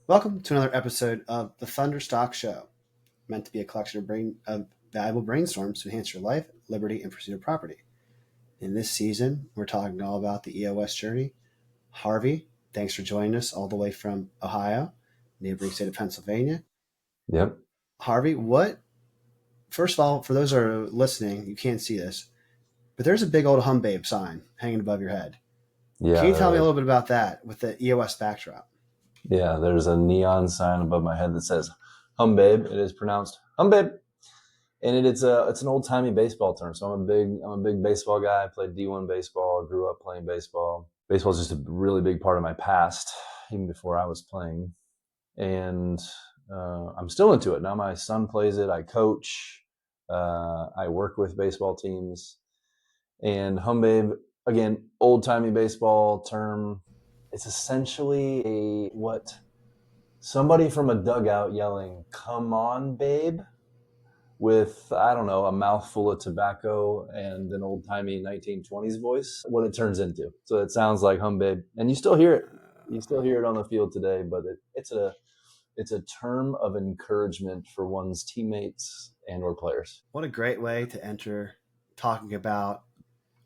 Welcome to another episode of the Thunderstock Show, meant to be a collection of valuable brainstorms to enhance your life, liberty, and pursuit of property. In this season, we're talking all about the EOS journey. Harvey, thanks for joining us all the way from Ohio, neighboring state of Pennsylvania. Yep. Harvey, first of all, for those who are listening, you can't see this, but there's a big old hum babe sign hanging above your head. Can Yeah. you tell me a little bit about that with the EOS backdrop? Yeah. There's a neon sign above my head that says "Hum Babe." It is pronounced "Hum Babe," and it's an old timey baseball term. So I'm a big baseball guy. I played D1 baseball. Grew up playing baseball. Baseball is just a really big part of my past, even before I was playing, and I'm still into it now. My son plays it. I coach. I work with baseball teams, and "Hum Babe," again, old timey baseball term. It's essentially what somebody from a dugout yelling, "Come on, babe," with, I don't know, a mouthful of tobacco and an old timey 1920s voice, what it turns into. So it sounds like "Hum Babe." And you still hear it. You still hear it on the field today, but it's a term of encouragement for one's teammates and or players. What a great way to enter talking about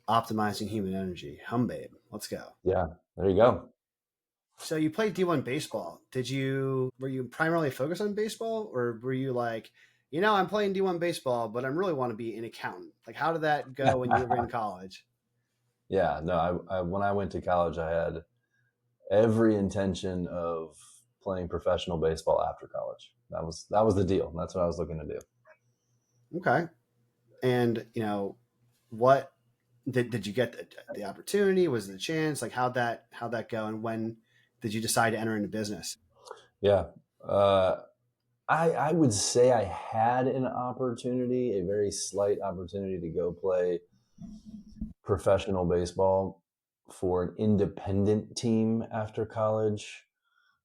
optimizing human energy. Hum babe, let's go. Yeah, there you go. So you played D1 baseball. Were you primarily focused on baseball, or were you like, I'm playing D1 baseball, but I really want to be an accountant? Like, how did that go when you were in college? Yeah, no, I when I went to college, I had every intention of playing professional baseball after college. That was the deal. That's what I was looking to do. Okay. And, what did you get the opportunity? Was it a chance? Like, how'd that go? And when did you decide to enter into business? Yeah. Uh, I would say I had an opportunity, a very slight opportunity to go play professional baseball for an independent team after college,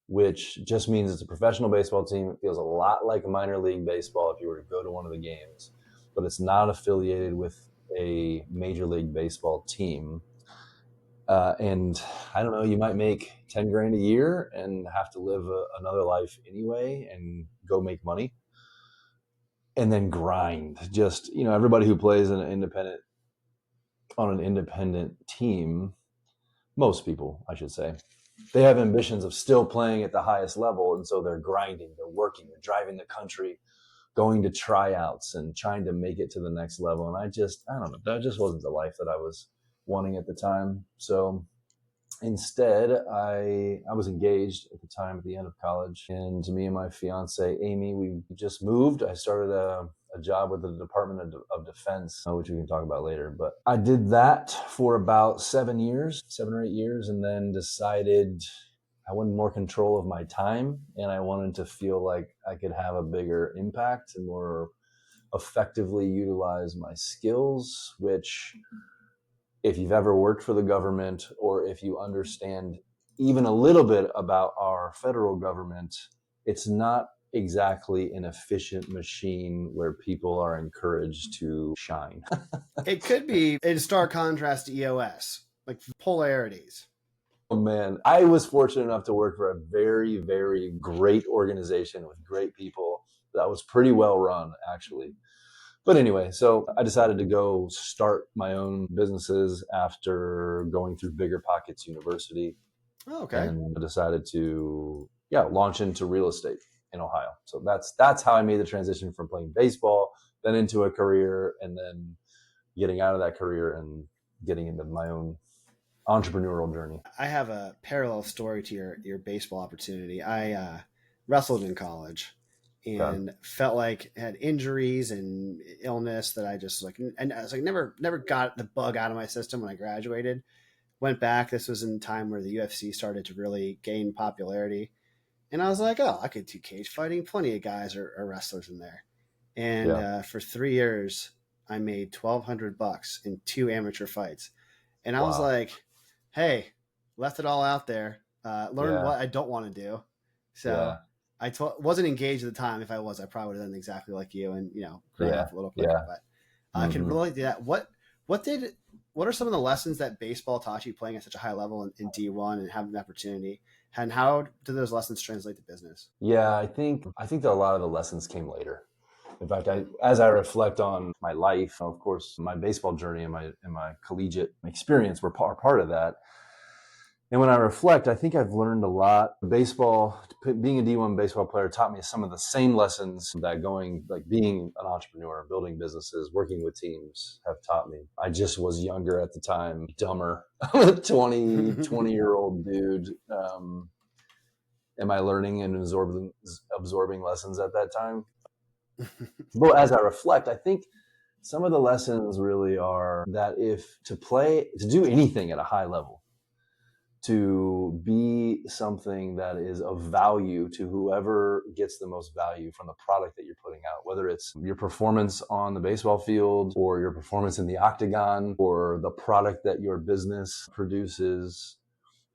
which just means it's a professional baseball team. It feels a lot like minor league baseball if you were to go to one of the games, but it's not affiliated with a major league baseball team. And I don't know, you might make 10 grand a year and have to live another life anyway and go make money and then grind. Just, everybody who plays on an independent team, most people, I should say, they have ambitions of still playing at the highest level. And so they're grinding, they're working, they're driving the country, going to tryouts and trying to make it to the next level. And I don't know, that just wasn't the life that I was wanting at the time. So instead, I was engaged at the time at the end of college, and me and my fiance Amy, we just moved. I started a job with the Department of Defense, which we can talk about later. But I did that for about 7 or 8 years, and then decided I wanted more control of my time, and I wanted to feel like I could have a bigger impact and more effectively utilize my skills, which, if you've ever worked for the government or if you understand even a little bit about our federal government, it's not exactly an efficient machine where people are encouraged to shine. It could be in stark contrast to EOS, like polarities. Oh man, I was fortunate enough to work for a very, very great organization with great people that was pretty well run, actually. But anyway, so I decided to go start my own businesses after going through Bigger Pockets University, Oh, okay. and decided to launch into real estate in Ohio. So that's how I made the transition from playing baseball then into a career, and then getting out of that career and getting into my own entrepreneurial journey. I have a parallel story to your baseball opportunity. I wrestled in college Okay. and felt like I had injuries and illness that I just like, and I was like, never got the bug out of my system when I graduated. Went back. This was in the time where the UFC started to really gain popularity. And I was like, oh, I could do cage fighting. Plenty of guys are wrestlers in there. And Yeah. for 3 years, I made $1,200 in two amateur fights. And I was Wow. like, hey, left it all out there. Learned Yeah. what I don't want to do. So Yeah. wasn't engaged at the time. If I was, I probably would have done exactly like you and, grown Yeah. up a little quicker. Yeah. But I can Hmm. relate to that. What what are some of the lessons that baseball taught you playing at such a high level in D1 and having the opportunity? And how do those lessons translate to business? Yeah, I think that a lot of the lessons came later. In fact, as I reflect on my life, of course, my baseball journey and my collegiate experience were part of that. And when I reflect, I think I've learned a lot. Baseball, being a D1 baseball player, taught me some of the same lessons that being an entrepreneur, building businesses, working with teams have taught me. I just was younger at the time, dumber, 20-year-old dude. Am I learning and absorbing lessons at that time? But as I reflect, I think some of the lessons really are that to do anything at a high level, to be something that is of value to whoever gets the most value from the product that you're putting out, whether it's your performance on the baseball field or your performance in the octagon or the product that your business produces,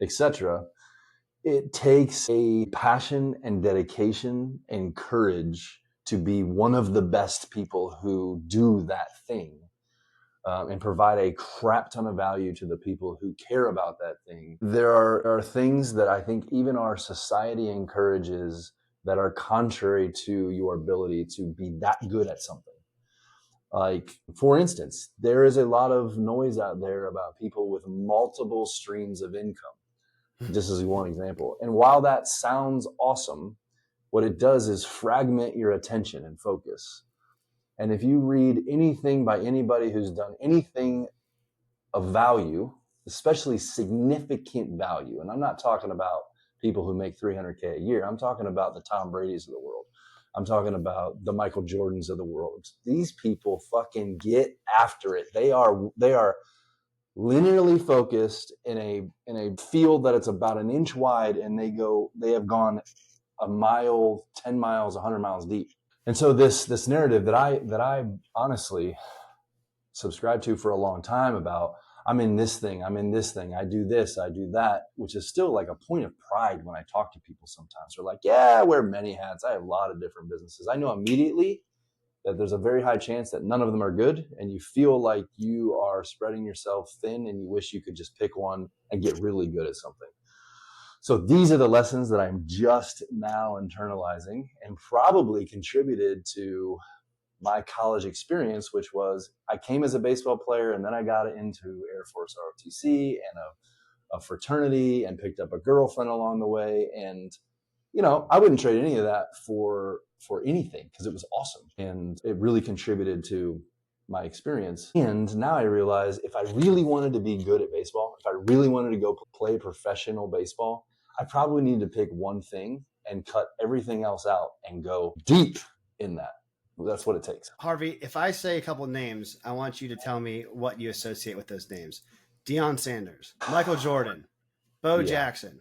etc. It takes a passion and dedication and courage to be one of the best people who do that thing, and provide a crap ton of value to the people who care about that thing. There are things that I think even our society encourages that are contrary to your ability to be that good at something. Like, for instance, there is a lot of noise out there about people with multiple streams of income. Just as one example. And while that sounds awesome, what it does is fragment your attention and focus. And if you read anything by anybody who's done anything of value, especially significant value, and I'm not talking about people who make $300K a year. I'm talking about the Tom Brady's of the world. I'm talking about the Michael Jordans of the world. These people fucking get after it. They are linearly focused in a field that it's about an inch wide, and they have gone a mile, 10 miles, 100 miles deep. And so this narrative that I honestly subscribed to for a long time about I'm in this thing, I do this, I do that, which is still like a point of pride when I talk to people sometimes. They're like, yeah, I wear many hats. I have a lot of different businesses. I know immediately that there's a very high chance that none of them are good, and you feel like you are spreading yourself thin and you wish you could just pick one and get really good at something. So these are the lessons that I'm just now internalizing and probably contributed to my college experience, which was I came as a baseball player and then I got into Air Force ROTC and a fraternity and picked up a girlfriend along the way. And, I wouldn't trade any of that for anything because it was awesome. And it really contributed to my experience. And now I realize if I really wanted to be good at baseball, if I really wanted to go play professional baseball, I probably need to pick one thing and cut everything else out and go deep in that. That's what it takes. Harvey, if I say a couple names, I want you to tell me what you associate with those names. Deion Sanders, Michael Jordan, Bo Jackson.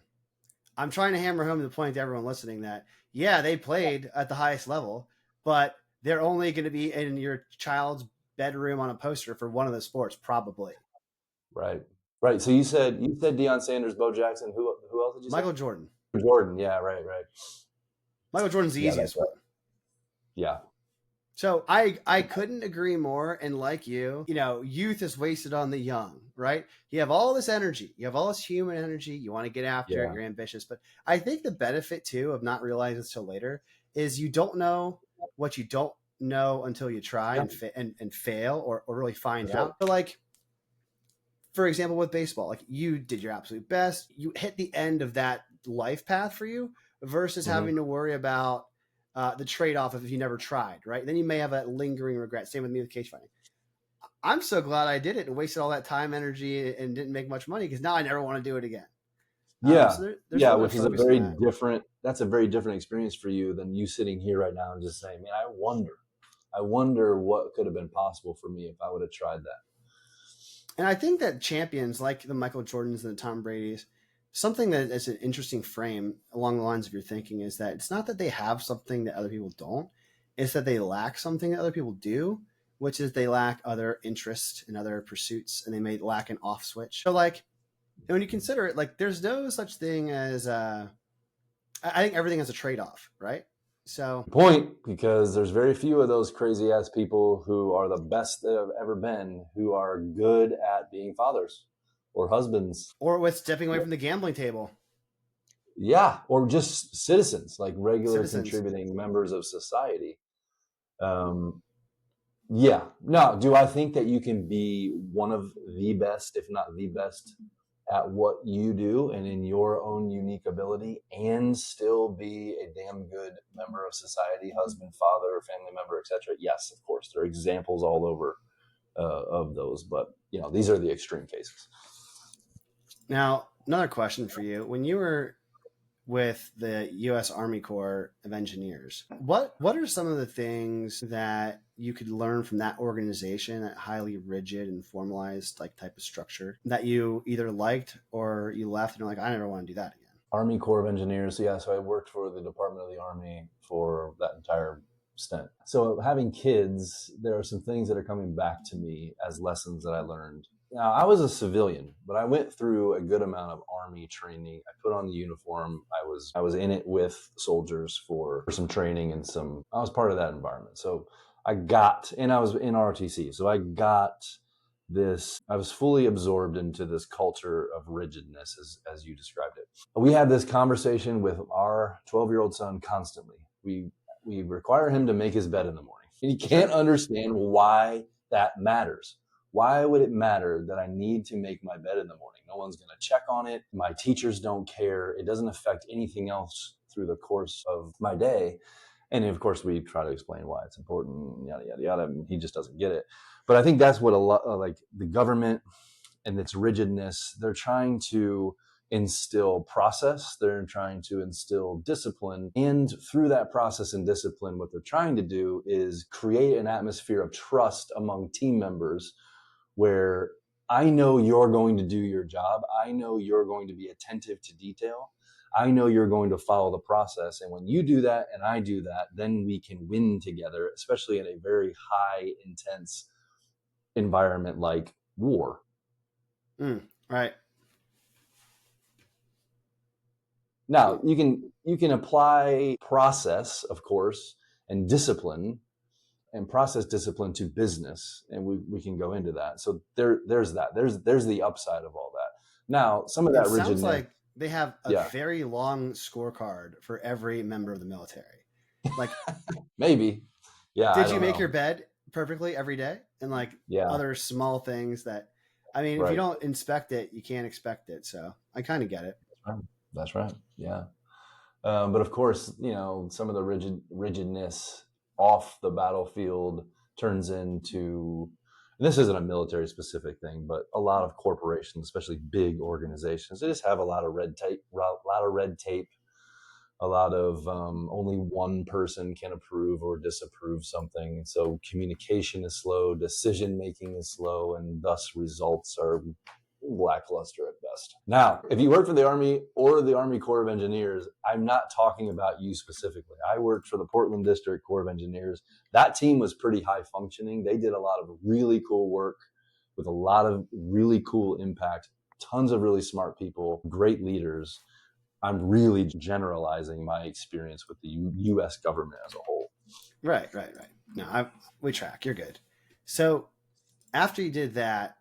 I'm trying to hammer home the point to everyone listening that, yeah, they played at the highest level, but they're only going to be in your child's bedroom on a poster for one of the sports, probably. Right. Right. So you said Deion Sanders, Bo Jackson. Who else did you say? Michael Jordan. Jordan. Yeah. Right. Michael Jordan's the easiest one. Yeah. So I couldn't agree more. And like youth is wasted on the young, right? You have all this energy. You have all this human energy. You want to get after it. You're ambitious. But I think the benefit, too, of not realizing this till later is you don't know what you don't know until you try and fail or really find out. But like, for example, with baseball, like you did your absolute best. You hit the end of that life path for you versus having to worry about the trade-off if you never tried, right? Then you may have a lingering regret. Same with me with cage fighting. I'm so glad I did it and wasted all that time, energy, and didn't make much money because now I never want to do it again. So which is that's a very different experience for you than you sitting here right now and just saying, man, I wonder what could have been possible for me if I would have tried that. And I think that champions like the Michael Jordans and the Tom Brady's, something that is an interesting frame along the lines of your thinking is that it's not that they have something that other people don't. It's that they lack something that other people do, which is they lack other interests and other pursuits, and they may lack an off switch. So like when you consider it, like there's no such thing as I think everything has a trade-off, right? So point, because there's very few of those crazy ass people who are the best that have ever been who are good at being fathers or husbands or with stepping away from the gambling table. Yeah, or just citizens, like regular Citizens. contributing members of society. Um, yeah. Now, do I think that you can be one of the best, if not the best, at what you do and in your own unique ability and still be a damn good member of society, husband, father, family member, etc.? Yes, of course. There are examples all over of those, but these are the extreme cases. Now, another question for you. When you were with the U.S. Army Corps of Engineers, what are some of the things that you could learn from that organization, that highly rigid and formalized like type of structure, that you either liked or you left and you're like, I never want to do that again? Army Corps of Engineers. Yeah, so I worked for the Department of the Army for that entire stint. So having kids, there are some things that are coming back to me as lessons that I learned. Now, I was a civilian, but I went through a good amount of Army training. I put on the uniform. I was in it with soldiers for some training and I was part of that environment. So and I was in ROTC. So I got this, I was fully absorbed into this culture of rigidness as you described it. We have this conversation with our 12-year-old son constantly. We require him to make his bed in the morning. He can't understand why that matters. Why would it matter that I need to make my bed in the morning? No one's going to check on it. My teachers don't care. It doesn't affect anything else through the course of my day. And of course, we try to explain why it's important, yada, yada, yada. And he just doesn't get it. But I think that's what a lot like the government and its rigidness, they're trying to instill process, they're trying to instill discipline. And through that process and discipline, what they're trying to do is create an atmosphere of trust among team members where I know you're going to do your job. I know you're going to be attentive to detail. I know you're going to follow the process. And when you do that and I do that, then we can win together, especially in a very high, intense environment like war. Right. Now, you can apply process, of course, and discipline and process discipline to business, and we can go into that. So there's that. There's the upside of all that. Now, some of It that sounds rigidness, like they have a yeah, very long scorecard for every member of the military. Like, maybe, yeah, I did you don't make your know, bed perfectly every day? And like yeah, other small things that, I mean, if you right, don't inspect it, you can't expect it. So I kind of get it. that's right, yeah. But of course, some of the rigidness off the battlefield turns into, and this isn't a military specific thing, but a lot of corporations, especially big organizations, they just have a lot of red tape, a lot of only one person can approve or disapprove something. So communication is slow, decision making is slow, and thus results are lackluster at best. Now, if you work for the Army or the Army Corps of Engineers, I'm not talking about you specifically. I worked for the Portland District Corps of Engineers. That team was pretty high functioning. They did a lot of really cool work with a lot of really cool impact, tons of really smart people, great leaders. I'm really generalizing my experience with the U.S. government as a whole. Right, right, right. No, we track. You're good. So after you did that,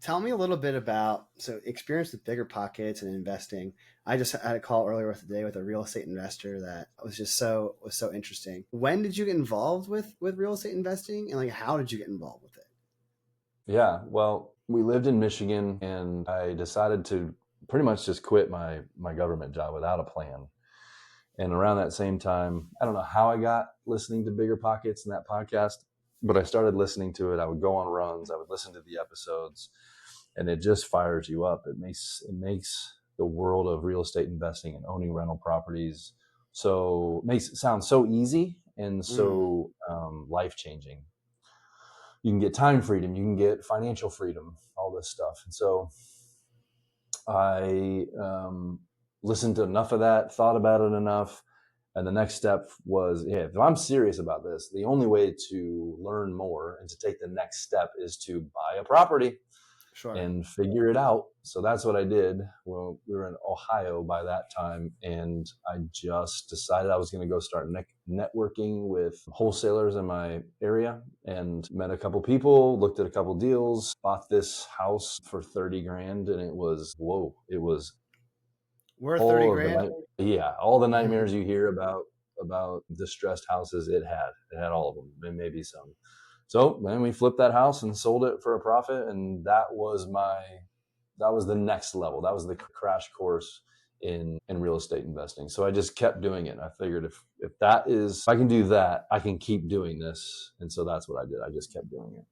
tell me a little bit about experience with bigger pockets and investing. I just had a call earlier with the day with a real estate investor that was so interesting. When did you get involved with real estate investing, and like how did you get involved with it? Yeah, well, we lived in Michigan, and I decided to pretty much just quit my government job without a plan. And around that same time, I don't know how I got listening to Bigger Pockets and that podcast, but I started listening to it. I would go on runs, I would listen to the episodes, and it just fires you up. It makes the world of real estate investing and owning rental properties makes it sound so easy and Mm, so life changing. You can get time freedom, you can get financial freedom, all this stuff. And so I listened to enough of that, thought about it enough. And the next step was, yeah, if I'm serious about this, the only way to learn more and to take the next step is to buy a property sure. and figure it out. So that's what I did. Well, we were in Ohio by that time, and I just decided I was going to go start networking with wholesalers in my area, and met a couple people, looked at a couple deals, bought this house for 30 grand, and it was, whoa, it was Worth 30 All of the grand. all the nightmares you hear about distressed houses, it had all of them, and maybe some. So then we flipped that house and sold it for a profit, and that was the next level. That was the crash course in real estate investing. So I just kept doing it. I figured if I can do that, I can keep doing this. And so that's what I did. I just kept doing it.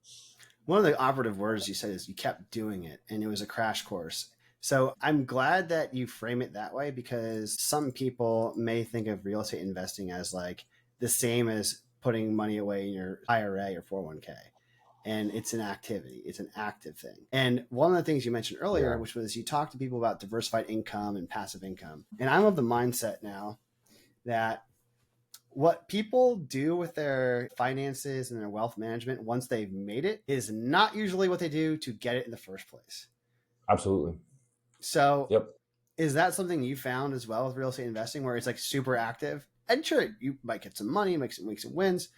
One of the operative words you said is you kept doing it, and it was a crash course. So I'm glad that you frame it that way, because some people may think of real estate investing as like the same as putting money away in your IRA or 401k. And it's an activity, it's an active thing. And one of the things you mentioned earlier, Yeah, which was you talked to people about diversified income and passive income. And I'm of the mindset now that what people do with their finances and their wealth management once they've made it is not usually what they do to get it in the first place. absolutely. So, Yep. is that something you found as well with real estate investing, where it's like super active? And sure, you might get some money, make some wins,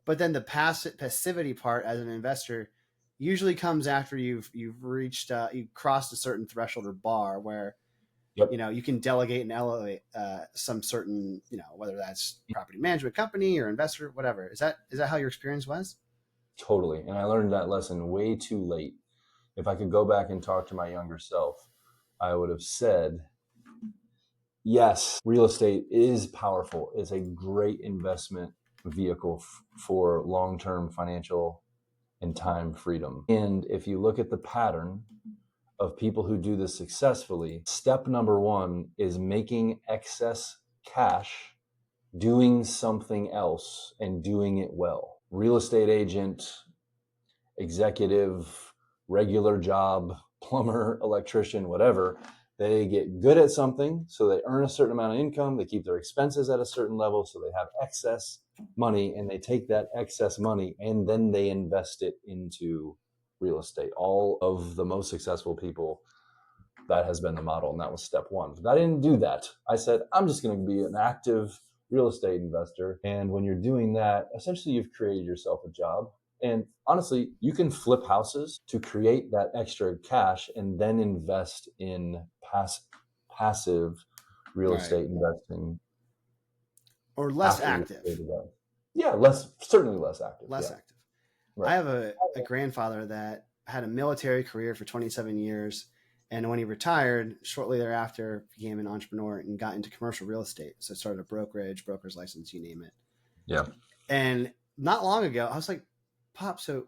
but then the passivity part as an investor usually comes after you've reached you crossed a certain threshold or bar where Yep. you can delegate and elevate some certain, whether that's property management company or investor, whatever. Is that how your experience was? Totally. And I learned that lesson way too late. If I could go back and talk to my younger self, I would have said, yes, real estate is powerful. It's a great investment vehicle for long-term financial and time freedom. And if you look at the pattern of people who do this successfully, step number one is making excess cash, doing something else and doing it well. Real estate agent, executive, regular job, plumber, electrician, whatever. They get good at something, so they earn a certain amount of income. They keep their expenses at a certain level, so they have excess money, and they take that excess money and then they invest it into real estate. All of the most successful people, that has been the model, and that was step one. But I didn't do that. I said, I'm just going to be an active real estate investor. And when you're doing that, essentially you've created yourself a job. And honestly, you can flip houses to create that extra cash and then invest in passive real Right. estate investing Or less after you've active. created that. Yeah, certainly less active. Less Yeah, active. I right. have a grandfather that had a military career for 27 years. And when he retired, shortly thereafter, became an entrepreneur and got into commercial real estate. So started a brokerage, broker's license, you name it. Yeah. And not long ago, I was like, Pop, so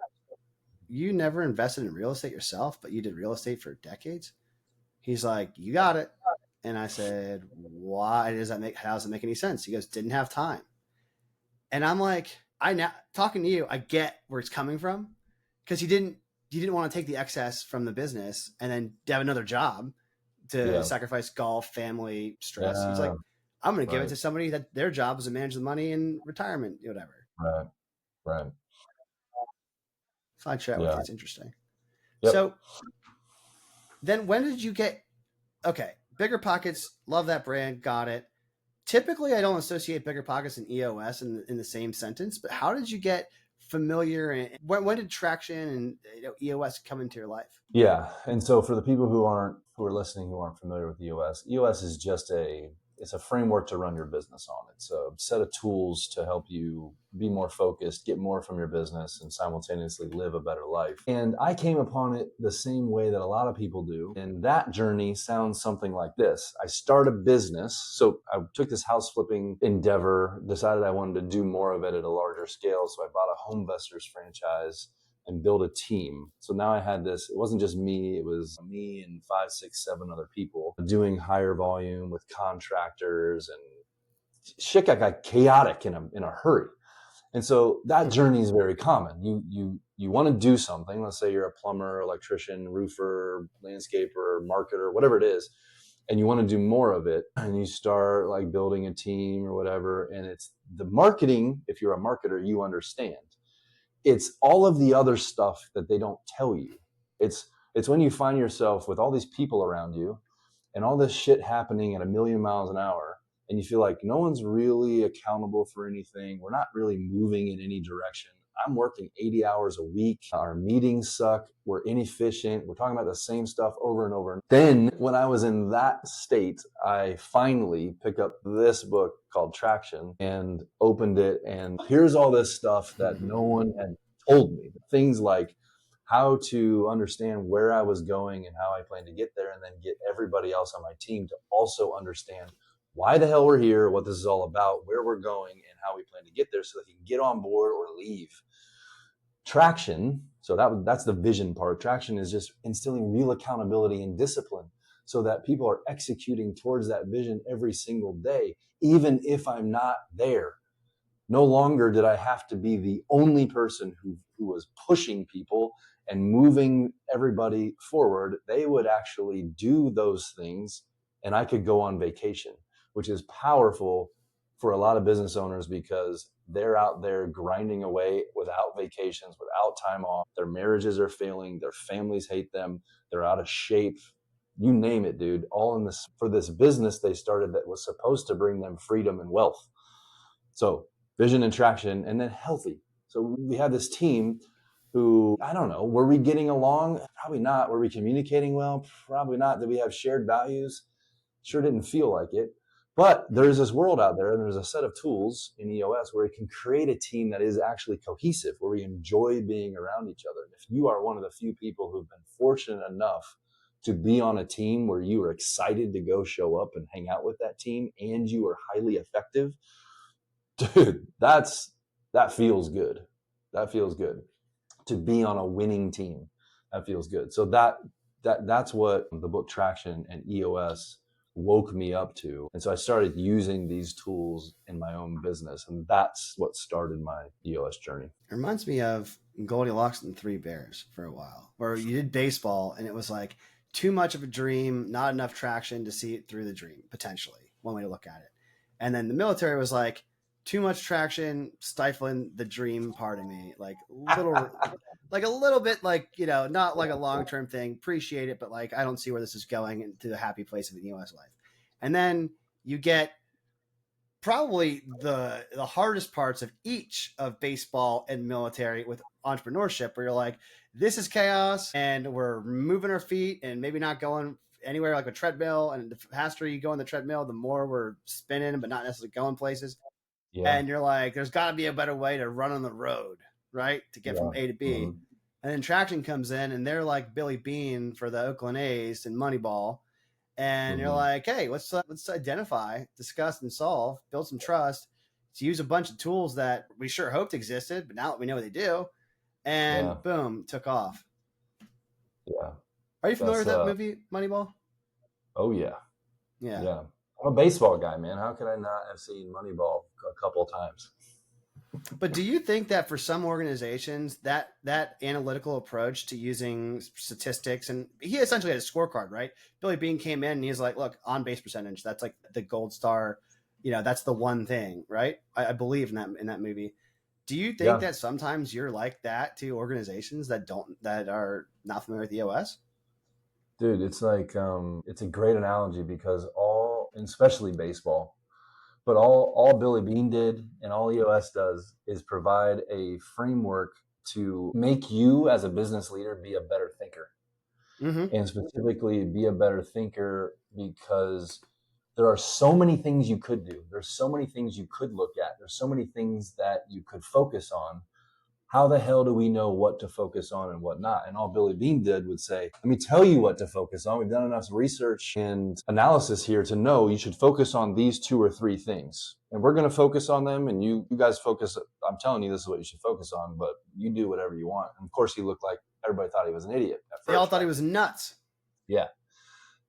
you never invested in real estate yourself, but you did real estate for decades? He's like, you got it. And I said, why does that make, how does it make any sense? He goes, didn't have time. And I'm like, I now talking to you, I get where it's coming from, because you didn't want to take the excess from the business and then have another job to Yeah. sacrifice golf, family, stress. He's Yeah. like, I'm going to give it Right. to somebody that their job is to manage the money in retirement, whatever. Right. Right. So I chat with Yeah. you. It's interesting. Yep. So then when did you get, okay, Bigger Pockets, love that brand, got it. Typically, I don't associate Bigger Pockets and EOS in the same sentence, but how did you get familiar, and when did traction and EOS come into your life? Yeah, and so for the people who are listening who aren't familiar with EOS is just it's a framework to run your business on. It's a set of tools to help you be more focused, get more from your business, and simultaneously live a better life. And I came upon it the same way that a lot of people do. And that journey sounds something like this. I start a business. So I took this house flipping endeavor, decided I wanted to do more of it at a larger scale. So I bought a home investors franchise and build a team. So now I had this, it wasn't just me, it was me and 5, 6, 7 other people doing higher volume with contractors, and shit got chaotic in a hurry. And so that journey is very common. You want to do something. Let's say you're a plumber, electrician, roofer, landscaper, marketer, whatever it is, and you want to do more of it. And you start like building a team or whatever. And it's the marketing. If you're a marketer, you understand. It's all of the other stuff that they don't tell you. It's when you find yourself with all these people around you and all this shit happening at a million miles an hour, and you feel like no one's really accountable for anything. We're not really moving in any direction I'm working 80 hours a week. Our meetings suck. We're inefficient. We're talking about the same stuff over and over. Then when I was in that state, I finally picked up this book called Traction and opened it. And here's all this stuff that no one had told me. Things like how to understand where I was going and how I plan to get there, and then get everybody else on my team to also understand why the hell we're here, what this is all about, where we're going, and how we plan to get there so that you can get on board or leave. Traction, so that's the vision part. Traction is just instilling real accountability and discipline so that people are executing towards that vision every single day, even if I'm not there. No longer did I have to be the only person who was pushing people and moving everybody forward. They would actually do those things, and I could go on vacation, which is powerful for a lot of business owners because they're out there grinding away without vacations, without time off. Their marriages are failing. Their families hate them. They're out of shape. You name it, dude. All in this for this business they started that was supposed to bring them freedom and wealth. So vision and traction, and then healthy. So we had this team who, I don't know, were we getting along? Probably not. Were we communicating well? Probably not. Did we have shared values? Sure didn't feel like it. But there's this world out there, and there's a set of tools in EOS where you can create a team that is actually cohesive, where we enjoy being around each other. And if you are one of the few people who've been fortunate enough to be on a team where you are excited to go show up and hang out with that team, and you are highly effective, dude, that feels good. That feels good to be on a winning team. That feels good. So that's what the book Traction and EOS woke me up to. And so I started using these tools in my own business, and that's what started my EOS journey. It reminds me of Goldilocks and the Three Bears for a while, where you did baseball and it was like too much of a dream, not enough traction to see it through the dream, potentially, one way to look at it. And then the military was like too much traction, stifling the dream part of me, like like a little bit, like, you know, not like a long-term thing, appreciate it, but like I don't see where this is going into the happy place of the US life. And then you get probably the hardest parts of each of baseball and military with entrepreneurship, where you're like, this is chaos and we're moving our feet and maybe not going anywhere, like a treadmill, and the faster you go on the treadmill, the more we're spinning but not necessarily going places. Yeah. And you're like, there's got to be a better way to run on the road, right, to get from A to B. Mm-hmm. And then Traction comes in and they're like Billy Bean for the Oakland A's and Moneyball. And you're like, hey, let's identify, discuss, and solve, build some trust, to use a bunch of tools that we sure hoped existed, but now that we know what they do, and boom, took off. Yeah. Are you familiar with that movie, Moneyball? Oh, yeah. Yeah. Yeah. I'm a baseball guy, man. How could I not have seen Moneyball a couple of times? But do you think that for some organizations, that analytical approach to using statistics, and he essentially had a scorecard, right? Billy Bean came in and he's like, look, on base percentage, that's like the gold star, you know, that's the one thing, right? I believe in that movie. Do you think that sometimes you're like that to organizations that are not familiar with EOS? Dude, it's like it's a great analogy because especially baseball, but all Billy Bean did and all EOS does is provide a framework to make you as a business leader be a better thinker. Mm-hmm. And specifically be a better thinker because there are so many things you could do. There's so many things you could look at. There's so many things that you could focus on. How the hell do we know what to focus on and what not? And all Billy Bean did would say, let me tell you what to focus on. We've done enough research and analysis here to know you should focus on these 2 or 3 things. And we're going to focus on them. And you guys focus. I'm telling you, this is what you should focus on, but you do whatever you want. And of course, he looked like everybody thought he was an idiot at first. They all thought he was nuts. Yeah.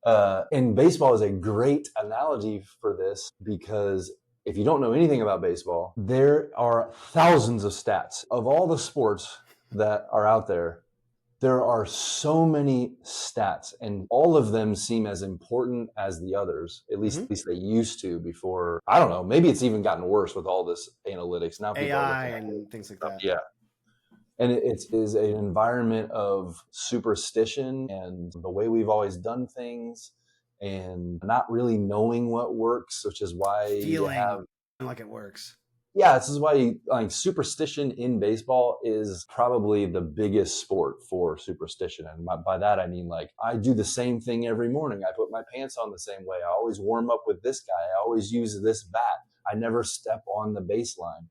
And baseball is a great analogy for this because if you don't know anything about baseball, there are thousands of stats. Of all the sports that are out there, there are so many stats, and all of them seem as important as the others. At least they used to before. I don't know. Maybe it's even gotten worse with all this analytics. Now people AI and things like that. Yeah. And it is an environment of superstition and the way we've always done things and not really knowing what works, which is why feeling like it works. Yeah, this is why like superstition in baseball is probably the biggest sport for superstition. And by that, I mean, like, I do the same thing every morning. I put my pants on the same way. I always warm up with this guy. I always use this bat. I never step on the baseline.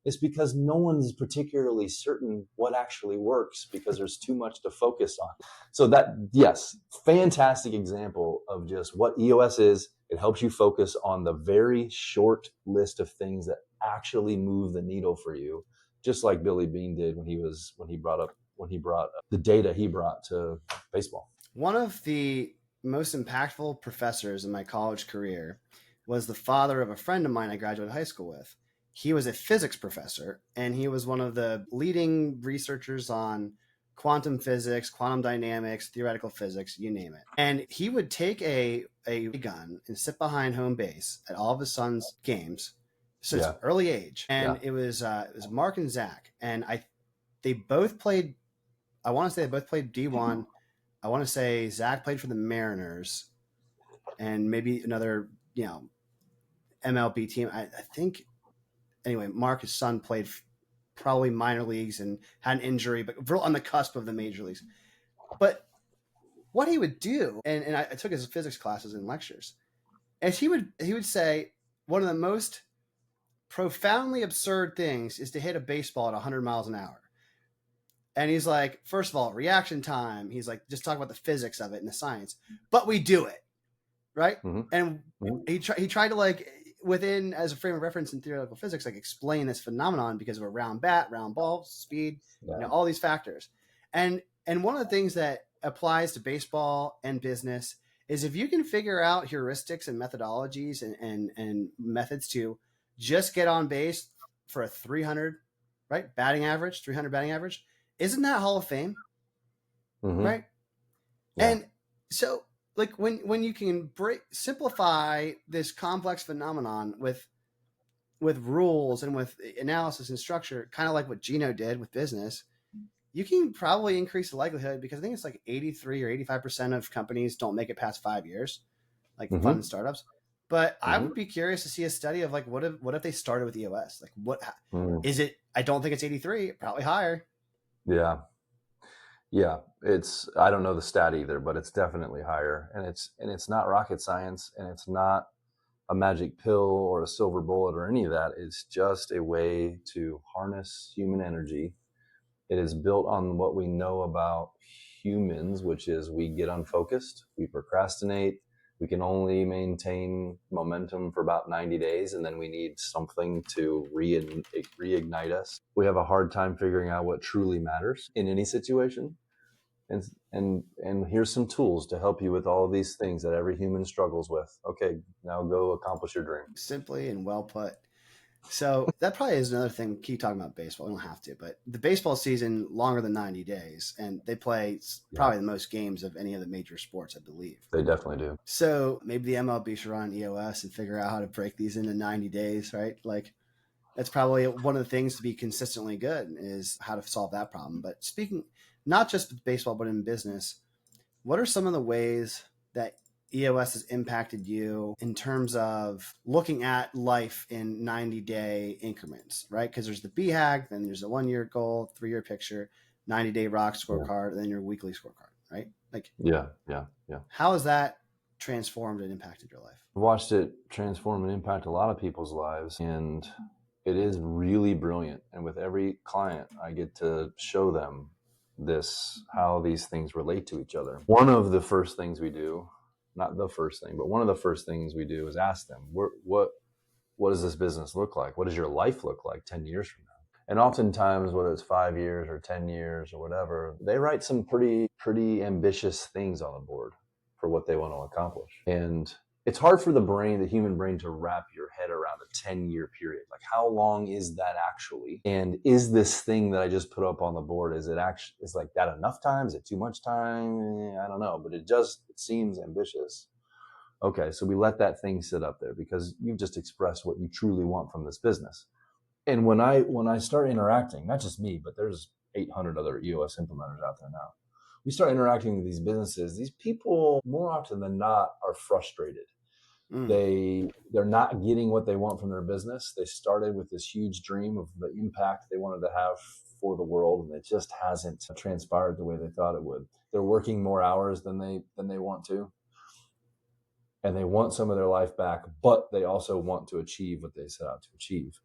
It's because no one's particularly certain what actually works because there's too much to focus on. So that, yes, fantastic example of just what EOS is. It helps you focus on the very short list of things that actually move the needle for you, just like Billy Beane did when he brought the data he brought to baseball. One of the most impactful professors in my college career was the father of a friend of mine I graduated high school with. He was a physics professor, and he was one of the leading researchers on quantum physics, quantum dynamics, theoretical physics, you name it. And he would take a gun and sit behind home base at all of his son's games since an early age. And it was Mark and Zach, and they both played. I want to say they both played D1. I want to say Zach played for the Mariners, and maybe another MLB team. I think anyway. Mark, his son, played probably minor leagues and had an injury, but on the cusp of the major leagues. But what he would do, and I took his physics classes and lectures, is he would say one of the most profoundly absurd things is to hit a baseball at 100 miles an hour. And he's like, first of all, reaction time. He's like, just talk about the physics of it and the science, but we do it, right? Mm-hmm. And he tried to, like, within, as a frame of reference in theoretical physics, like, explain this phenomenon because of a round bat, round ball, speed, all these factors. And one of the things that applies to baseball and business is if you can figure out heuristics and methodologies and methods to just get on base for a 300, right, batting average, 300 batting average, isn't that Hall of Fame? Mm-hmm. Right? Yeah. And so, like, when you can simplify this complex phenomenon with rules and with analysis and structure, kind of like what Gino did with business, you can probably increase the likelihood, because I think it's like 83 or 85% of companies don't make it past 5 years, like fund startups. But I would be curious to see a study of, like, what if they started with EOS? Like, what is it? I don't think it's 83, probably higher. Yeah. Yeah, I don't know the stat either, but it's definitely higher, and it's not rocket science, and it's not a magic pill or a silver bullet or any of that. It's just a way to harness human energy. It is built on what we know about humans, which is we get unfocused, we procrastinate, we can only maintain momentum for about 90 days, and then we need something to reignite us. We have a hard time figuring out what truly matters in any situation. And here's some tools to help you with all of these things that every human struggles with. Okay, now go accomplish your dream. Simply and well put. So that probably is another thing. Keep talking about baseball. We don't have to, but the baseball season longer than 90 days, and they play probably the most games of any of the major sports, I believe. They definitely do. So maybe the MLB should run EOS and figure out how to break these into 90 days, right? Like, that's probably one of the things to be consistently good, is how to solve that problem. But speaking not just with baseball, but in business, what are some of the ways that EOS has impacted you in terms of looking at life in 90-day increments, right? Because there's the BHAG, then there's a 1-year goal, 3-year picture, 90-day rock scorecard, and then your weekly scorecard, right? Like, yeah. How has that transformed and impacted your life? I've watched it transform and impact a lot of people's lives, and it is really brilliant. And with every client, I get to show them how these things relate to each other. One of the first things we do, not the first thing, but one of the first things we do is ask them, what does this business look like? What does your life look like 10 years from now? And oftentimes, whether it's 5 years or 10 years or whatever, they write some pretty ambitious things on the board for what they want to accomplish. And it's hard for the human brain, to wrap your head around a 10-year period. Like, how long is that actually? And is this thing that I just put up on the board, is like that enough time? Is it too much time? I don't know, but it seems ambitious. Okay, so we let that thing sit up there because you've just expressed what you truly want from this business. And when I start interacting, not just me, but there's 800 other EOS implementers out there now. We start interacting with these businesses. These people, more often than not, are frustrated. Mm. They're not getting what they want from their business. They started with this huge dream of the impact they wanted to have for the world, and it just hasn't transpired the way they thought it would. They're working more hours than they want to, and they want some of their life back, but they also want to achieve what they set out to achieve.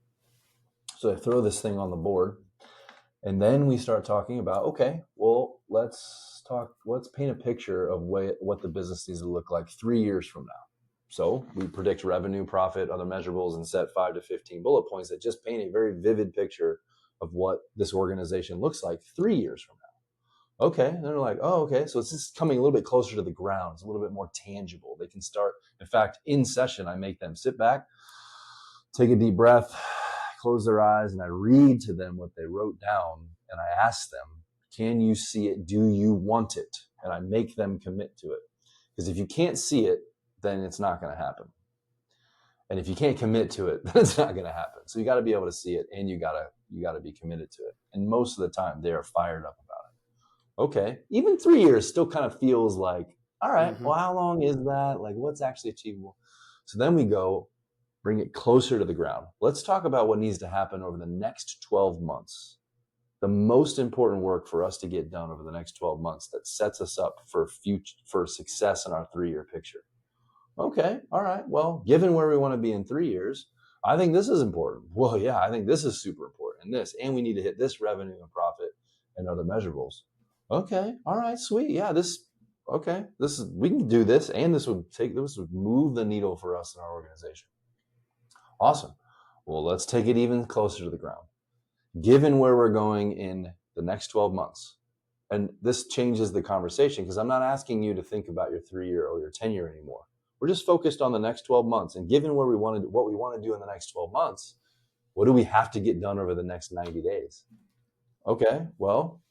So they throw this thing on the board, and then we start talking about, okay, well, let's paint a picture of what the business needs to look like 3 years from now. So we predict revenue, profit, other measurables, and set 5 to 15 bullet points that just paint a very vivid picture of what this organization looks like 3 years from now. Okay. And they're like, oh, okay. So it's just coming a little bit closer to the ground. It's a little bit more tangible. They can start. In fact, in session, I make them sit back, take a deep breath, close their eyes, and I read to them what they wrote down. And I ask them, can you see it? Do you want it? And I make them commit to it. Because if you can't see it, then it's not going to happen. And if you can't commit to it, then it's not going to happen. So you got to be able to see it, and you got to be committed to it. And most of the time they are fired up about it. Okay. Even 3 years still kind of feels like, all right, Mm-hmm. well, how long is that? Like, what's actually achievable? So then we go bring it closer to the ground. Let's talk about what needs to happen over the next 12 months. The most important work for us to get done over the next 12 months that sets us up for success in our 3-year picture. Okay, all right. Well, given where we want to be in 3 years, I think this is important. Well, yeah, I think this is super important. And we need to hit this revenue and profit and other measurables. Okay, all right, sweet. Yeah, we can do this, and this would move the needle for us in our organization. Awesome. Well, let's take it even closer to the ground. Given where we're going in the next 12 months, and this changes the conversation because I'm not asking you to think about your 3-year or your 10-year anymore. We're just focused on the next 12 months. And given what we want to do in the next 12 months, what do we have to get done over the next 90 days? Okay, well,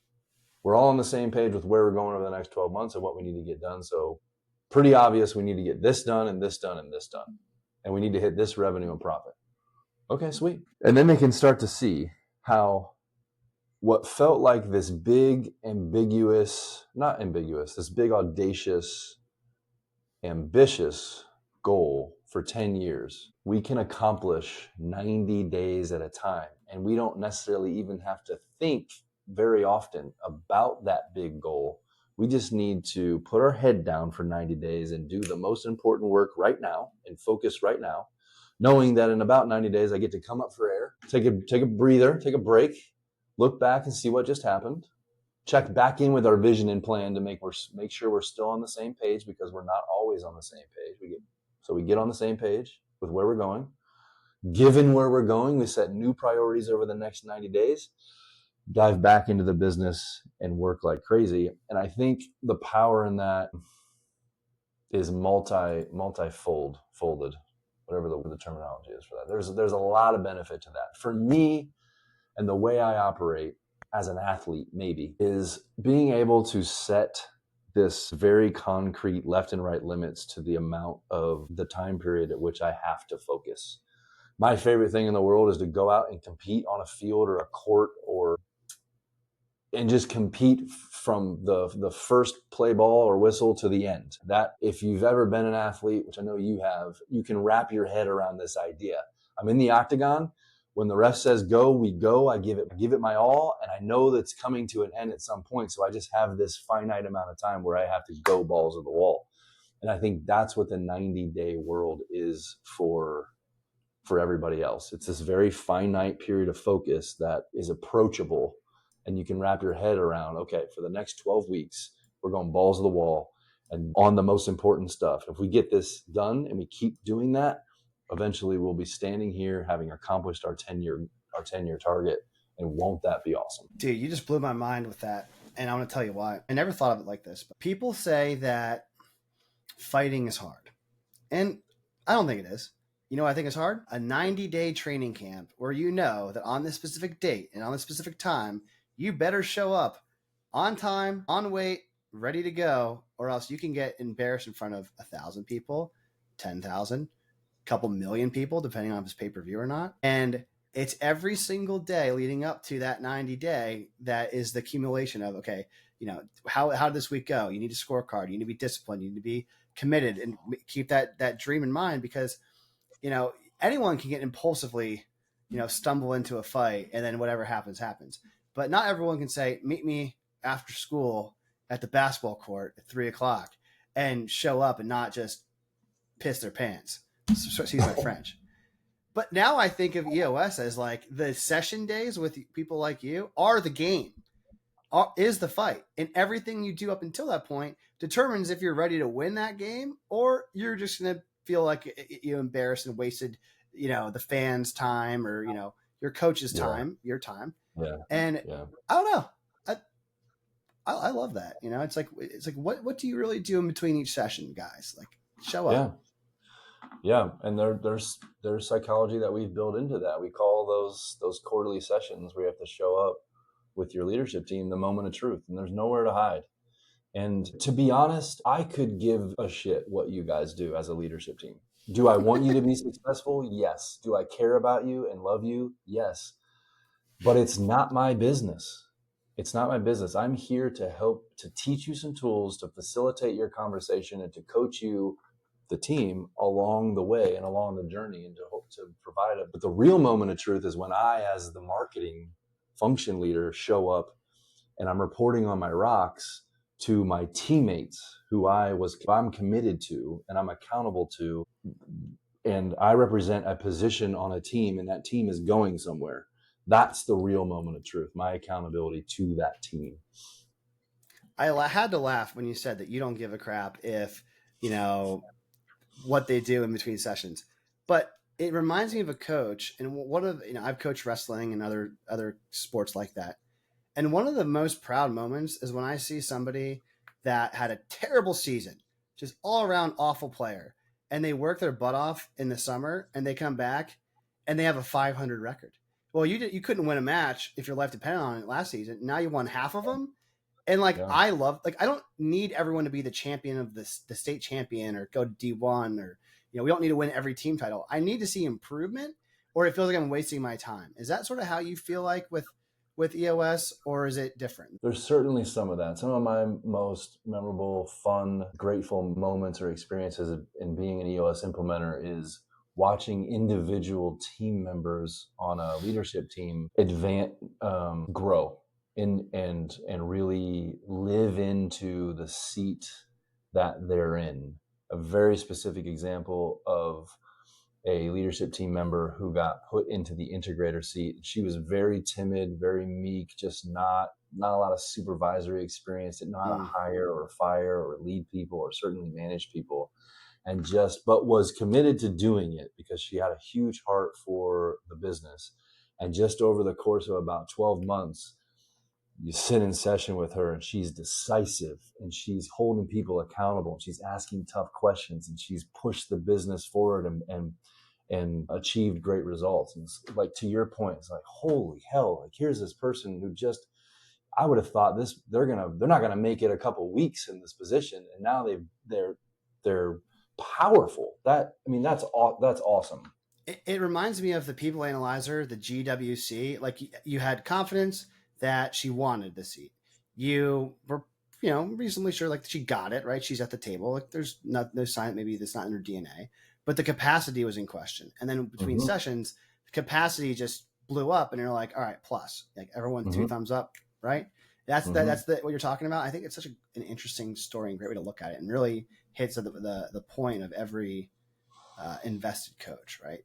we're all on the same page with where we're going over the next 12 months and what we need to get done. So pretty obvious we need to get this done and this done and this done. And we need to hit this revenue and profit. Okay, sweet. And then they can start to see how what felt like this big this big audacious, ambitious goal for 10 years, we can accomplish 90 days at a time. And we don't necessarily even have to think very often about that big goal. We just need to put our head down for 90 days and do the most important work right now and focus right now, knowing that in about 90 days, I get to come up for air, take a breather, take a break, look back and see what just happened, check back in with our vision and plan to make sure we're still on the same page, because we're not always on the same page. We get on the same page with where we're going. Given where we're going, we set new priorities over the next 90 days, dive back into the business and work like crazy. And I think the power in that is folded, whatever the terminology is for that. There's a lot of benefit to that. For me, and the way I operate as an athlete, maybe, is being able to set this very concrete left and right limits to the amount of the time period at which I have to focus. My favorite thing in the world is to go out and compete on a field or a court and just compete from the first play ball or whistle to the end. That, if you've ever been an athlete, which I know you have, you can wrap your head around this idea. I'm in the octagon. When the ref says go, we go. I give it my all, and I know that's coming to an end at some point. So I just have this finite amount of time where I have to go balls to the wall. And I think that's what the 90-day world is for everybody else. It's this very finite period of focus that is approachable, and you can wrap your head around, okay, for the next 12 weeks, we're going balls to the wall and on the most important stuff. If we get this done and we keep doing that, eventually we'll be standing here having accomplished our 10-year target. And won't that be awesome? Dude, you just blew my mind with that. And I'm going to tell you why. I never thought of it like this, but people say that fighting is hard. And I don't think it is. You know what I think is hard? A 90-day training camp where you know that on this specific date and on this specific time, you better show up on time, on weight, ready to go, or else you can get embarrassed in front of 1,000 people, 10,000, couple million people, depending on if it's pay-per-view or not. And it's every single day leading up to that 90-day that is the accumulation of, okay, you know, how did this week go? You need a scorecard. You need to be disciplined. You need to be committed and keep that dream in mind, because anyone can get impulsively stumble into a fight, and then whatever happens, but not everyone can say, meet me after school at the basketball court at 3 o'clock, and show up and not just piss their pants. Excuse my French. But now I think of EOS as like the session days with people like you are the game, is the fight. And everything you do up until that point determines if you're ready to win that game, or you're just going to feel like you embarrassed and wasted, the fans' time, or, your coach's time, your time. Yeah. And Yeah. I don't know. I love that. It's like what do you really do in between each session, guys? Like, show up. Yeah. And there's psychology that we've built into that. We call those quarterly sessions where you have to show up with your leadership team the moment of truth, and there's nowhere to hide. And to be honest, I could give a shit what you guys do as a leadership team. Do I want you to be successful? Yes. Do I care about you and love you? Yes. But it's not my business. It's not my business. I'm here to help, to teach you some tools, to facilitate your conversation, and to coach you, the team, along the way and along the journey, and to hope to provide it. But the real moment of truth is when I, as the marketing function leader, show up and I'm reporting on my rocks to my teammates who I'm committed to and I'm accountable to. And I represent a position on a team, and that team is going somewhere. That's the real moment of truth, my accountability to that team. I had to laugh when you said that you don't give a crap if, what they do in between sessions. But it reminds me of a coach, and I've coached wrestling and other sports like that. And one of the most proud moments is when I see somebody that had a terrible season, just all around awful player, and they work their butt off in the summer, and they come back and they have a 500 record. Well, you couldn't win a match if your life depended on it last season. Now you won half of them. And I don't need everyone to be the champion of the state champion or go to D1, or, we don't need to win every team title. I need to see improvement, or it feels like I'm wasting my time. Is that sort of how you feel like with EOS, or is it different? There's certainly some of that. Some of my most memorable, fun, grateful moments or experiences in being an EOS implementer is watching individual team members on a leadership team grow and really live into the seat that they're in. A very specific example of a leadership team member who got put into the integrator seat. She was very timid, very meek, just not a lot of supervisory experience, didn't know how to hire or fire or lead people or certainly manage people, but was committed to doing it because she had a huge heart for the business. And just over the course of about 12 months, you sit in session with her and she's decisive and she's holding people accountable and she's asking tough questions and she's pushed the business forward and achieved great results. And it's like, to your point, it's like, holy hell, like here's this person who just, I would have thought they're not gonna make it a couple weeks in this position, and now they're powerful. That's awesome. It reminds me of the People Analyzer, the GWC. Like, you had confidence that she wanted the seat. You were, reasonably sure like she got it right. She's at the table. Like, there's no sign that maybe that's not in her DNA, but the capacity was in question. And then between sessions, the capacity just blew up, and you're like, all right, plus, like everyone 2 thumbs up, right? That's what you're talking about. I think it's such an interesting story and great way to look at it, and really hits the point of every invested coach, right?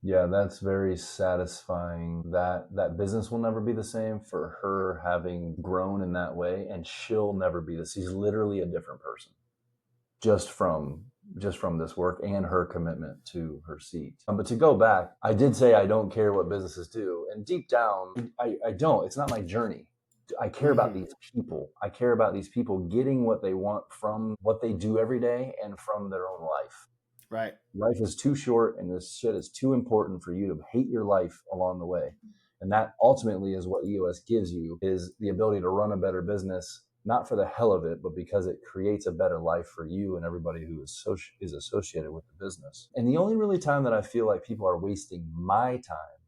Yeah, that's very satisfying. That business will never be the same for her having grown in that way, and she'll never be this. She's literally a different person just from this work and her commitment to her seat. But to go back, I did say I don't care what businesses do, and deep down, I don't. It's not my journey. I care about these people. I care about these people getting what they want from what they do every day and from their own life. Right. Life is too short, and this shit is too important for you to hate your life along the way. And that ultimately is what EOS gives you, is the ability to run a better business, not for the hell of it, but because it creates a better life for you and everybody who is associated with the business. And the only really time that I feel like people are wasting my time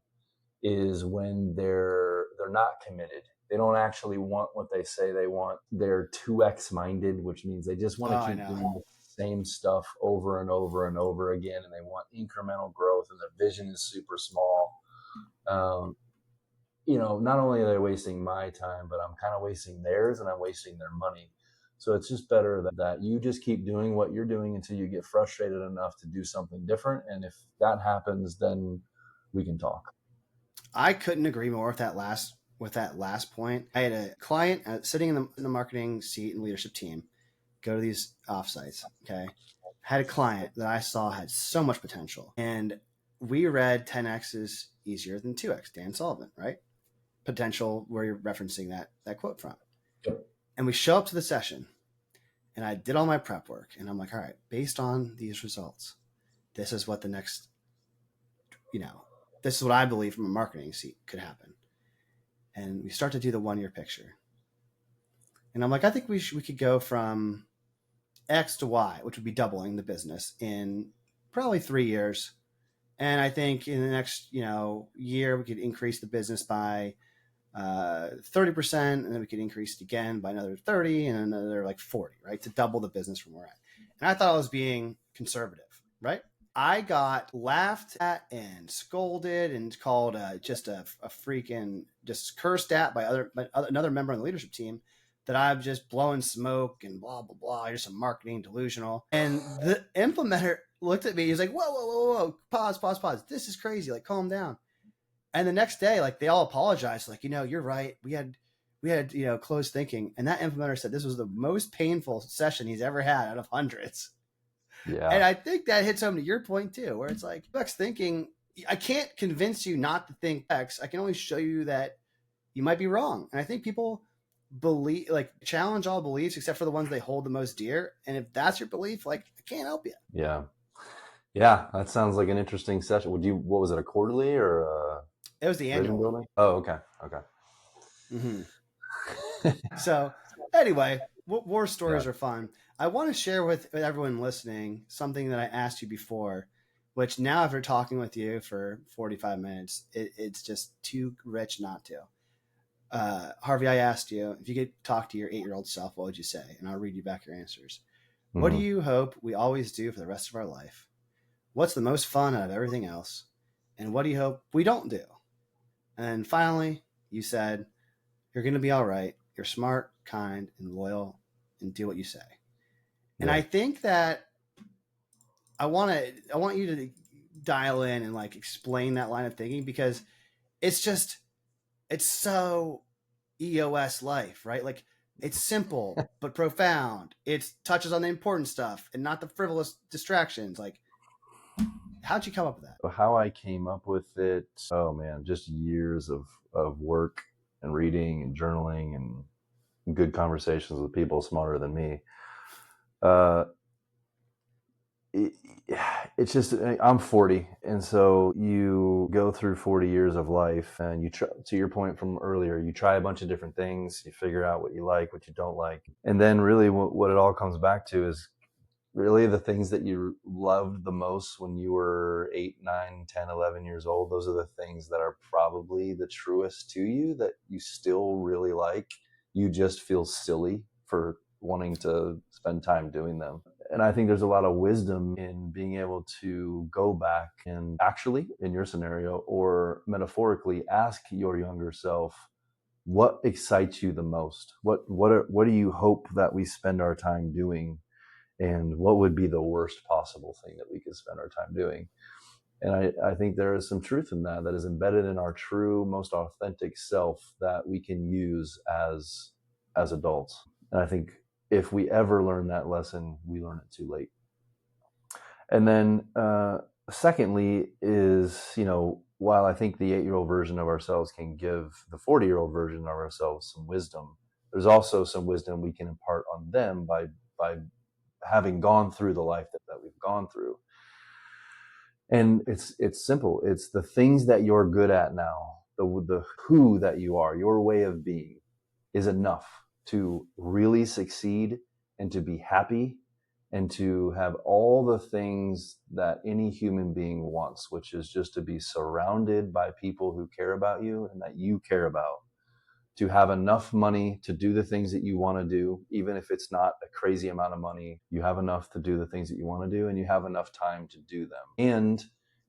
is when they're not committed. They don't actually want what they say they want. They're 2X minded, which means they just want to keep doing the same stuff over and over and over again, and they want incremental growth, and the vision is super small. Not only are they wasting my time, but I'm kind of wasting theirs, and I'm wasting their money. So it's just better that you just keep doing what you're doing until you get frustrated enough to do something different. And if that happens, then we can talk. I couldn't agree more with that last point. I had a client sitting in the marketing seat and leadership team go to these offsites. Okay. Had a client that I saw had so much potential. And we read 10x is easier than 2x, Dan Sullivan, right? Potential, where you're referencing that quote from. Yep. And we show up to the session and I did all my prep work. And I'm like, all right, based on these results, this is what the next, this is what I believe from a marketing seat could happen. And we start to do the 1 year picture. And I'm like, I think we could go from X to Y, which would be doubling the business in probably 3 years. And I think in the next, year, we could increase the business by 30%, and then we could increase it again by another 30 and another like 40, right? To double the business from where we're at. And I thought I was being conservative, right? I got laughed at and scolded and called just a freaking just cursed at by another member on the leadership team that I'm just blowing smoke and blah, blah, blah. You're some marketing delusional. And the implementer looked at me. He's like, whoa, whoa, whoa, whoa, pause. This is crazy. Like, calm down. And the next day, like, they all apologized. Like, you're right. We had, closed thinking. And that implementer said this was the most painful session he's ever had out of hundreds. Yeah. And I think that hits home to your point too, where it's like, X thinking, I can't convince you not to think X. I can only show you that you might be wrong. And I think people challenge all beliefs except for the ones they hold the most dear. And if that's your belief, like, I can't help you. Yeah. That sounds like an interesting session. What was it, a quarterly or it was the annual building? Oh, okay. Mm-hmm. So anyway, war stories are fun. I want to share with everyone listening something that I asked you before, which now after talking with you for 45 minutes, it's just too rich not to. Harvey, I asked you, if you could talk to your 8-year-old self, what would you say? And I'll read you back your answers. Mm-hmm. What do you hope we always do for the rest of our life? What's the most fun out of everything else? And what do you hope we don't do? And finally, you said, you're going to be all right. You're smart, kind, and loyal, and do what you say. And I think that I want you to dial in and like explain that line of thinking, because it's so EOS life, right? Like, it's simple but profound. It touches on the important stuff and not the frivolous distractions. Like, how'd you come up with that? How I came up with it, oh man, just years of work and reading and journaling and good conversations with people smarter than me. It's just, I'm 40, and so you go through 40 years of life, and you try, to your point from earlier, you try a bunch of different things, you figure out what you like, what you don't like, and then really what it all comes back to is really the things that you loved the most when you were 8, 9, 10, 11 years old. Those are the things that are probably the truest to you, that you still really like. You just feel silly for wanting to spend time doing them. And I think there's a lot of wisdom in being able to go back and actually, in your scenario, or metaphorically, ask your younger self, what excites you the most? What do you hope that we spend our time doing? And what would be the worst possible thing that we could spend our time doing? And I think there is some truth in that is embedded in our true, most authentic self that we can use as adults. And I think if we ever learn that lesson, we learn it too late. And then secondly is, while I think the 8-year-old version of ourselves can give the 40-year-old version of ourselves some wisdom, there's also some wisdom we can impart on them by having gone through the life that we've gone through. And it's simple. It's the things that you're good at now, the who that you are, your way of being is enough to really succeed and to be happy and to have all the things that any human being wants, which is just to be surrounded by people who care about you and that you care about. to have enough money to do the things that you want to do, even if it's not a crazy amount of money. You have enough to do the things that you want to do, and you have enough time to do them. And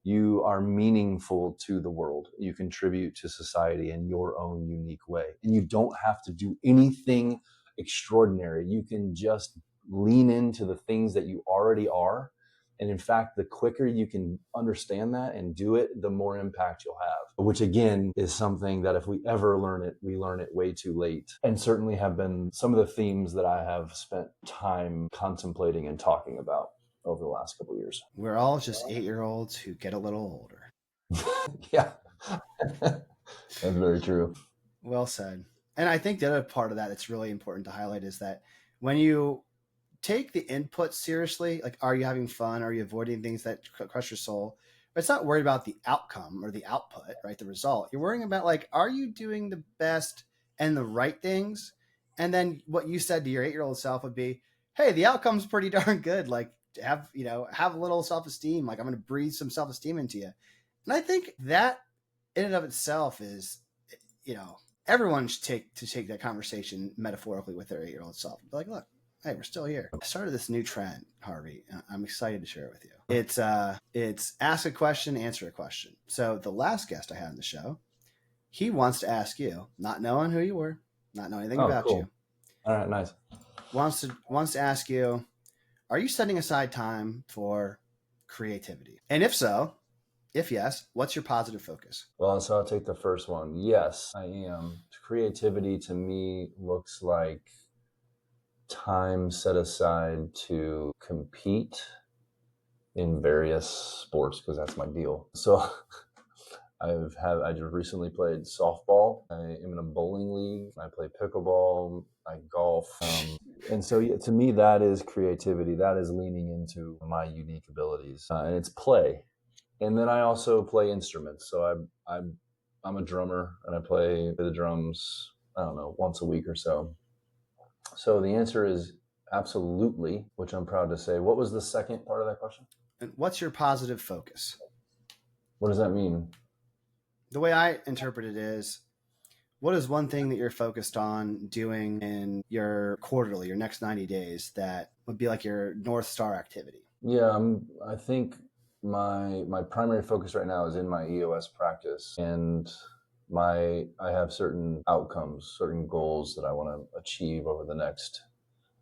you are meaningful to the world. You contribute to society in your own unique way. And you don't have to do anything extraordinary. You can just lean into the things that you already are. And in fact, the quicker you can understand that and do it, the more impact you'll have, which again is something that if we ever learn it, we learn it way too late, and certainly have been some of the themes that I have spent time contemplating and talking about over the last couple of years. We're all just 8-year-olds who get a little older. Yeah, that's very true. Well said. And I think the other part of that that's really important to highlight is that when you take the input seriously, like, are you having fun? Are you avoiding things that crush your soul? But it's not worried about the outcome or the output, right? The result. You're worrying about, like, are you doing the best and the right things? And then what you said to your 8-year-old self would be, hey, the outcome's pretty darn good. Like, have a little self-esteem. Like, I'm going to breathe some self-esteem into you. And I think that in and of itself is, everyone should take that conversation metaphorically with their 8-year-old self. Be like, look, hey, we're still here. I started this new trend, Harvey. I'm excited to share it with you. It's ask a question, answer a question. So the last guest I had on the show, he wants to ask you, not knowing who you were, not knowing anything about cool. you. All right, nice. Wants to ask you, are you setting aside time for creativity? And if so, if yes, what's your positive focus? Well, so I'll take the first one. Yes, I am. Creativity to me looks like time set aside to compete in various sports, because that's my deal. So I just recently played softball. I am in a bowling league. I play pickleball. I golf. And so to me, that is creativity. That is leaning into my unique abilities, and it's play. And then I also play instruments. So I'm a drummer, and I play the drums, I don't know, once a week or so. So the answer is absolutely, which I'm proud to say. What was the second part of that question? And what's your positive focus? What does that mean? The way I interpret it is, what is one thing that you're focused on doing in your quarterly, your next 90 days, that would be like your North Star activity? Yeah, I think my primary focus right now is in my EOS practice, and I have certain outcomes, certain goals that I want to achieve over the next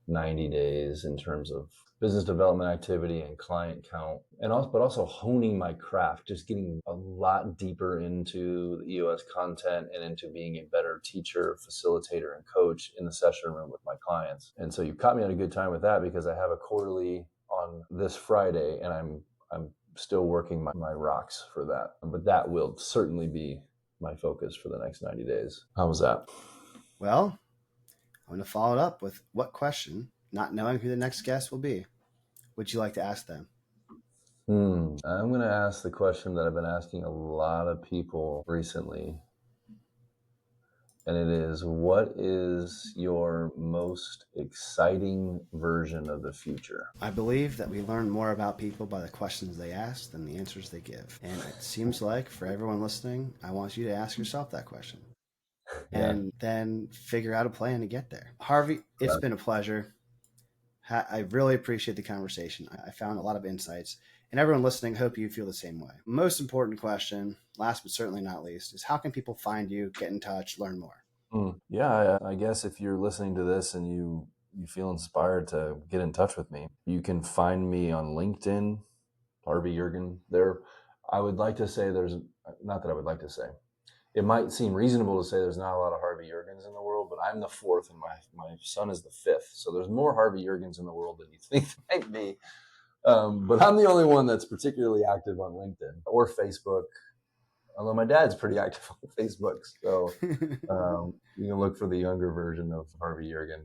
90 days in terms of business development activity and client count, but also honing my craft, just getting a lot deeper into the EOS content and into being a better teacher, facilitator, and coach in the session room with my clients. And so you caught me at a good time with that, because I have a quarterly on this Friday, and I'm still working my rocks for that. But that will certainly be my focus for the next 90 days. How was that? Well, I'm going to follow it up with what question, not knowing who the next guest will be, would you like to ask them? I'm going to ask the question that I've been asking a lot of people recently. And it is, what is your most exciting version of the future? I believe that we learn more about people by the questions they ask than the answers they give. And it seems like for everyone listening, I want you to ask yourself that question. And then figure out a plan to get there. Harvey, it's been a pleasure. I really appreciate the conversation. I found a lot of insights. And everyone listening, hope you feel the same way. Most important question, last but certainly not least, is how can people find you, get in touch, learn more? Yeah, I guess if you're listening to this and you feel inspired to get in touch with me, you can find me on LinkedIn, Harvey Yergin. I would like to say not that I would like to say. It might seem reasonable to say there's not a lot of Harvey Yergins in the world, but I'm the fourth and my son is the fifth. So there's more Harvey Yergins in the world than you think there might be. But I'm the only one that's particularly active on LinkedIn or Facebook, although my dad's pretty active on Facebook. So you can look for the younger version of Harvey Yergin.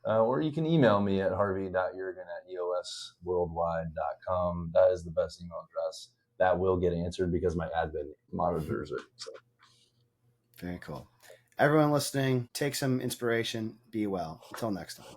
Or you can email me at harvey.yergin@eosworldwide.com. That is the best email address. That will get answered because my admin monitors it. So. Very cool. Everyone listening, take some inspiration. Be well. Until next time.